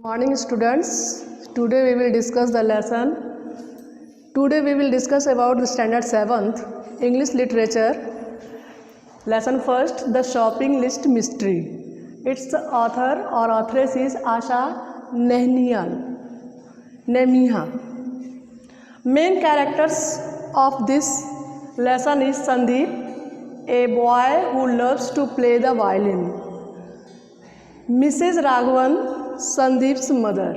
Morning students, today we will discuss the lesson. Today we will discuss about the standard 7th English literature. Lesson first, the shopping list mystery. Its author or authoress is Asha Nemiha. Main characters of this lesson is Sandeep, a boy who loves to play the violin. Mrs. Raghavan, Sandeep's mother.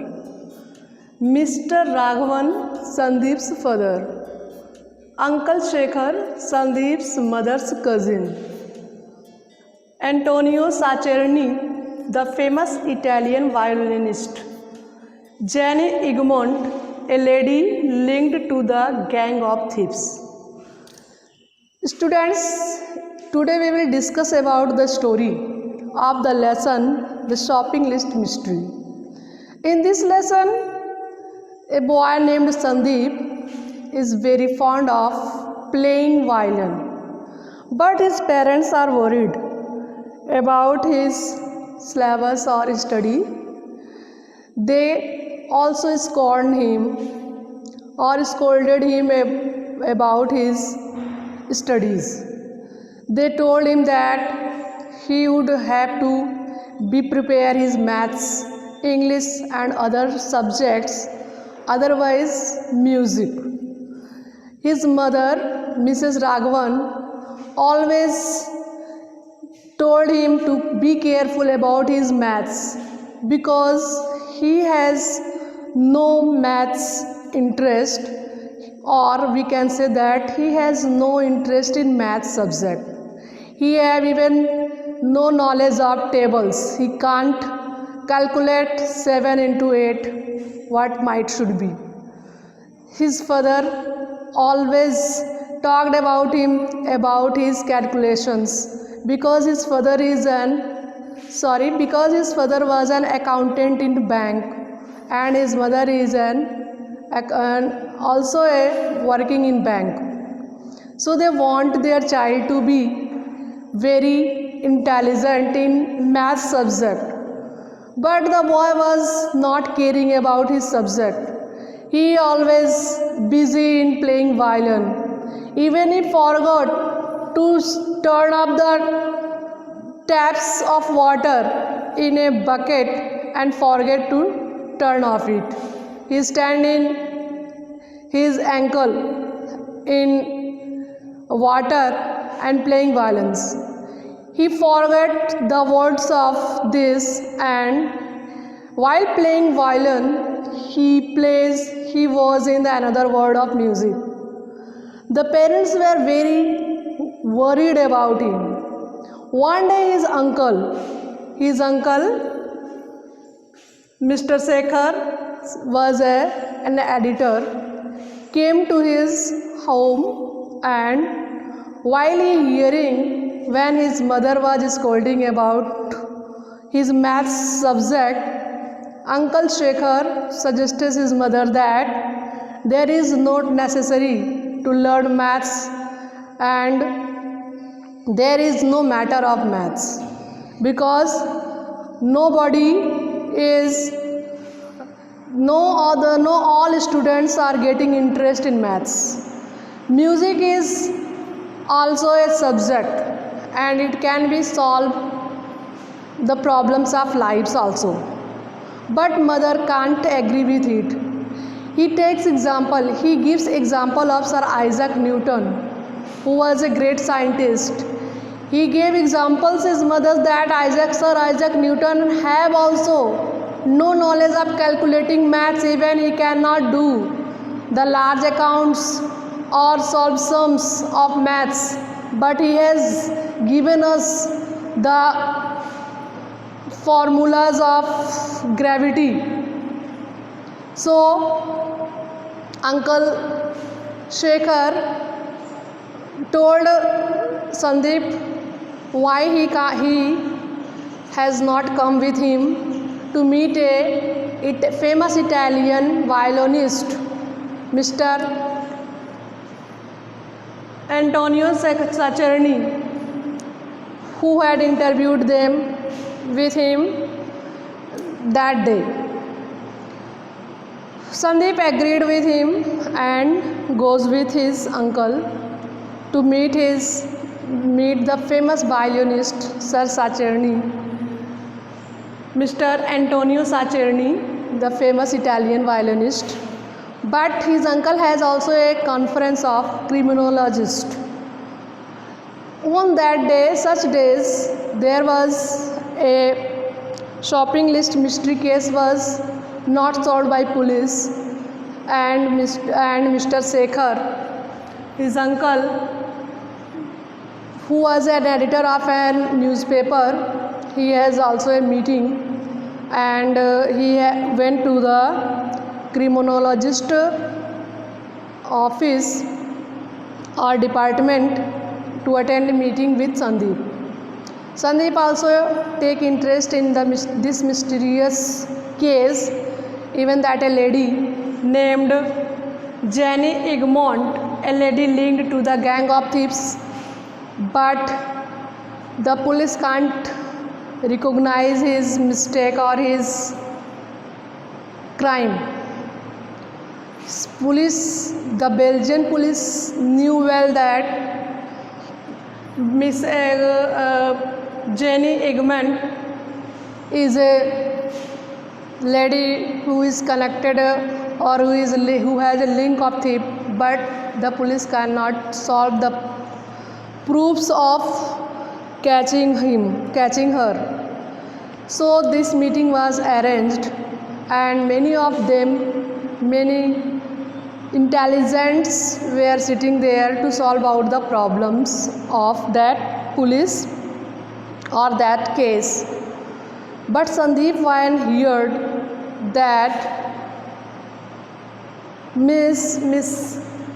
Mr. Raghavan, Sandeep's father. Uncle Shekhar, Sandeep's mother's cousin. Antonio Saccherini, the famous Italian violinist. Jenny Egmont, a lady linked to the gang of thieves. Students, today we will discuss about the story of the lesson, the shopping list mystery. In this lesson, a boy named Sandeep is very fond of playing violin, but his parents are worried about his syllabus or study. They also scorned him or scolded him about his studies. They told him that he would have to prepare his maths, English and other subjects, otherwise music. His mother, Mrs. Raghavan, always told him to be careful about his maths because he has no maths interest, or we can say that he has no interest in maths subject. He have even no knowledge of tables. He can't calculate 7 into 8 what might should be. His father always talked about him about his calculations because his father was an accountant in bank and his mother is also working in bank. So they want their child to be very intelligent in math subject, but the boy was not caring about his subject. He always busy in playing violin. Even he forgot to turn up the taps of water in a bucket and forget to turn off it. He stand in his ankle in water and playing violins. He forgot the words of this, and while playing violin, he was in another world of music. The parents were very worried about him. One day his uncle, Mr. Shekhar, was an editor, came to his home, and while he hearing when his mother was scolding about his maths subject, Uncle Shekhar suggested his mother that there is not necessary to learn maths and there is no matter of maths because all students are getting interest in maths. Music is also a subject and it can be solved the problems of lives also, but mother can't agree with it. He gives example of Sir Isaac Newton, who was a great scientist. He gave examples his mother that Sir Isaac Newton have also no knowledge of calculating maths, even he cannot do the large accounts or solve sums of maths, but he has given us the formulas of gravity. So Uncle Shekhar told Sandeep why he has not come with him to meet a famous Italian violinist, Mr. Antonio Saccherini, who had interviewed them with him that day. Sandeep agreed with him and goes with his uncle to meet the famous violinist Sir Saccherni, Mr. Antonio Saccherni, the famous Italian violinist. But his uncle has also a conference of criminologists. On that day, such days, there was a shopping list mystery case was not solved by police, and Mr. Sekhar, his uncle, who was an editor of a newspaper, he has also a meeting, and he went to the criminologist office or department to attend a meeting with Sandeep. Sandeep also take interest in this mysterious case, even that a lady named Jenny Egmont, a lady linked to the gang of thieves, but the police can't recognize his mistake or his crime. The Belgian police knew well that Miss Jenny Egmont is a lady who is connected or who has a link of thief, but the police cannot solve the proofs of catching her. So this meeting was arranged, and many intelligents were sitting there to solve out the problems of that police or that case. But Sandeep, when heard that Miss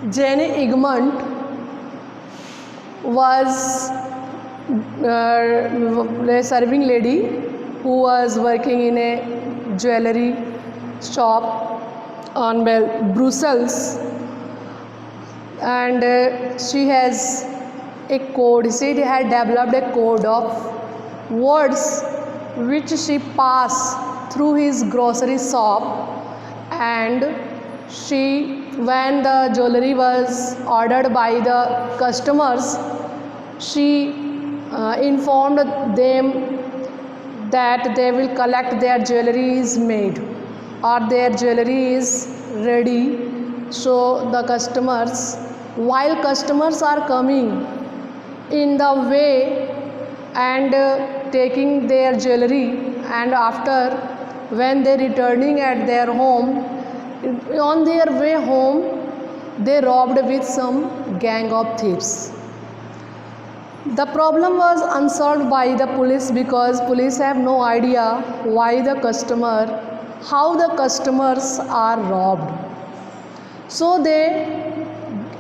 Jenny Egmont was a serving lady who was working in a jewelry shop on Brussels, and she has a code. She had developed a code of words which she passed through his grocery shop, and when the jewelry was ordered by the customers, she informed them that they will collect their jewelry is made or their jewelry is ready. So the while customers are coming in the way and taking their jewelry, and after when they returning at their home, on their way home they robbed with some gang of thieves. The problem was unsolved by the police because police have no idea how the customers are robbed. So they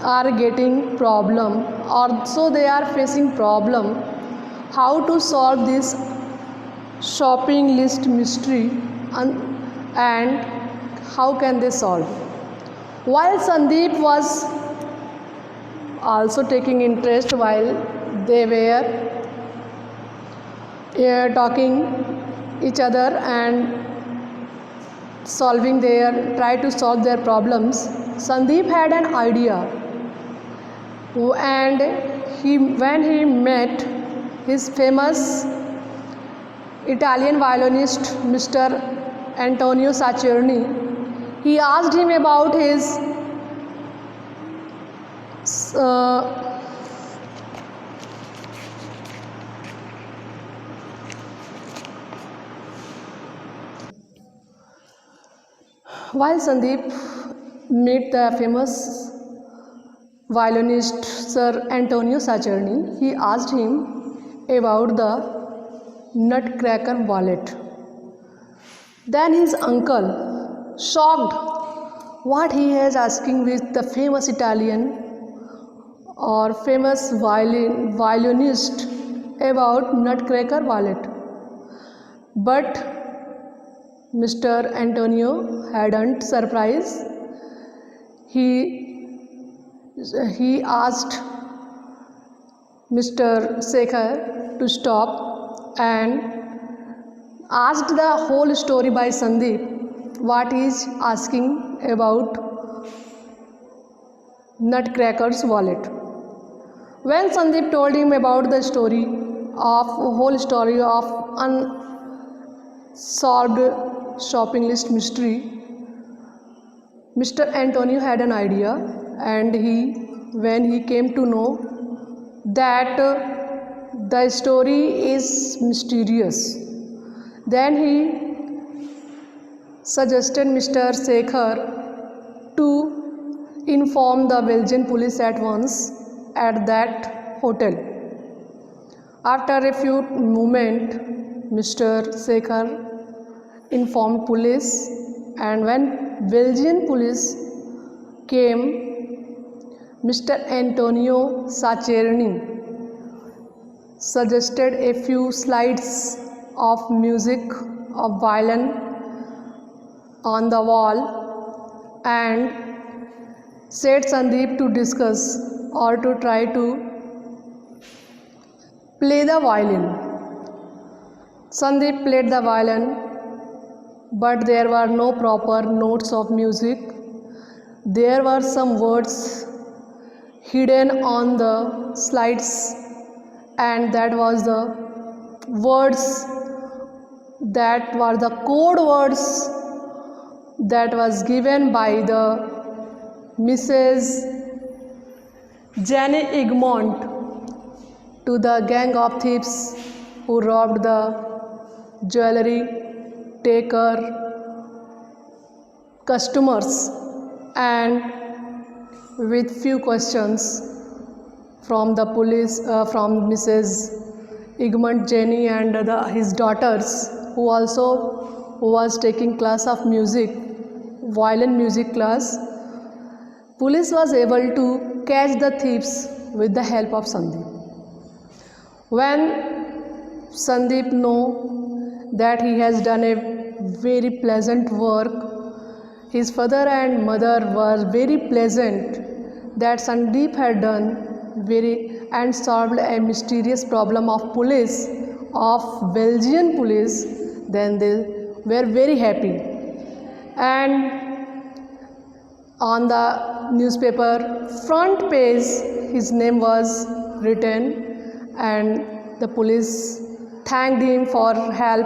are getting problem, or so they are facing problem how to solve this shopping list mystery, and how can they solve. While Sandeep was also taking interest while they were talking each other and try to solve their problems, Sandeep had an idea, and when he met his famous Italian violinist Mr. Antonio Saccherni, he asked him about his while Sandeep met the famous violinist Sir Antonio Saccherni, he asked him about the Nutcracker wallet. Then his uncle, shocked what he is asking with the famous Italian or famous violinist about Nutcracker wallet. But Mr. Antonio hadn't surprised. He asked Mr. Sekhar to stop and asked the whole story by Sandeep. what he is asking about Nutcracker's wallet. When Sandeep told him about the whole story of unsolved shopping list mystery, Mr. Antonio had an idea, and when he came to know that the story is mysterious, then he suggested Mr. Sekhar to inform the Belgian police at once at that hotel. After a few moments, Mr. Sekhar informed police, and when Belgian police came, Mr. Antonio Saccherini suggested a few slides of music of violin on the wall and said Sandeep to discuss or to try to play the violin. Sandeep played the violin, but there were no proper notes of music. There were some words hidden on the slides, and that was the words, that were the code words that was given by the Mrs. Jenny Egmont to the gang of thieves who robbed the jewelry taker customers, and with few questions from the police, from Mrs. Egmont, Jenny and his daughters, who was taking class of music, violin music class, police was able to catch the thieves with the help of Sandeep. When Sandeep know that he has done a very pleasant work, his father and mother were very pleasant that Sandeep had done and solved a mysterious problem of Belgian police. Then they were very happy, and on the newspaper front page his name was written, and the police thanked him for help.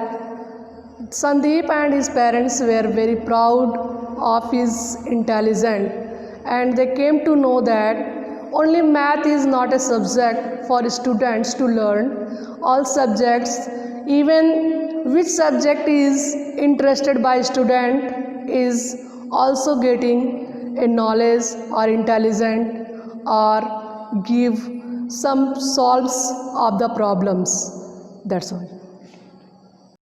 Sandeep and his parents were very proud of his intelligence, and they came to know that only math is not a subject for students to learn. All subjects, even which subject is interested by student, is also getting a knowledge or intelligent or give some solves of the problems. That's all.